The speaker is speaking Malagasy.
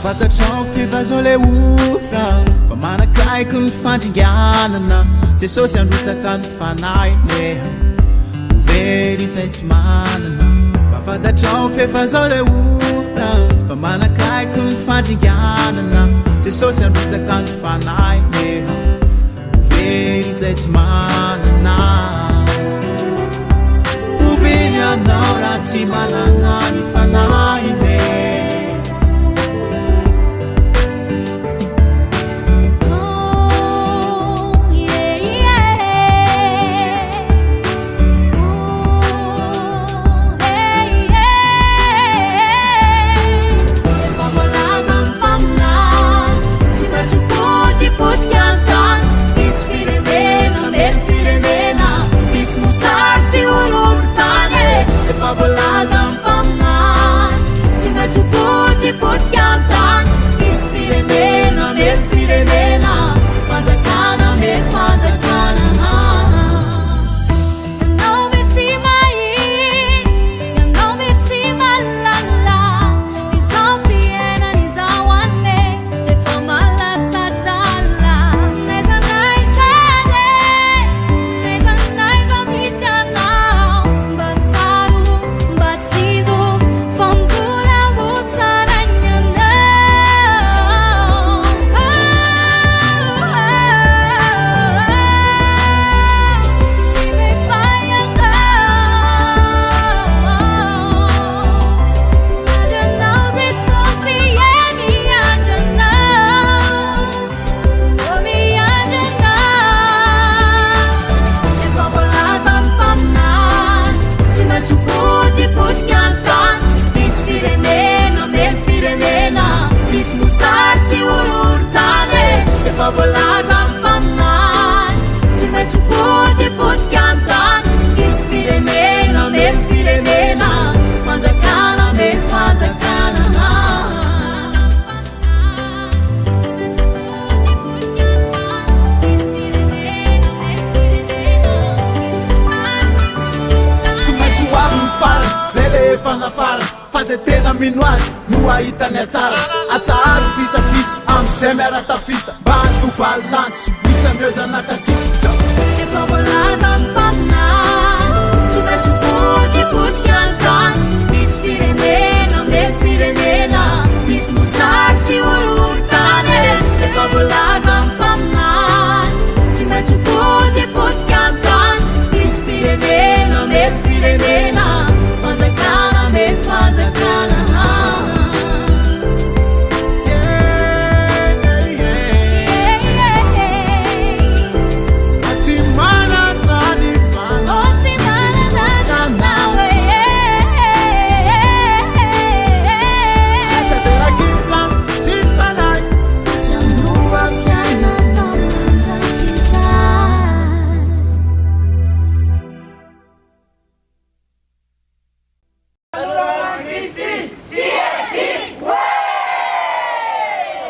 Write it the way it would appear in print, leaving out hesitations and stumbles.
Fatatrao fivazao le ora fa manakaiky ny fandringanana Jesosy androtsaka ny fanainy very izay tsy manana Fatatrao fivazao le ora fa manakaiky ny fandringanana Jesosy androtsaka ny fanainy very izay tsy manana Obery anao raha tsy manana ny fanainy Fazetena minoazy no ahitany atsara tisakisa am'izay miara-tafita mba handovaly lanitry misy am'ireo zanakasisa Efa voalaza ny mpaminany tsy maintsy potipotika ny tany misy firenena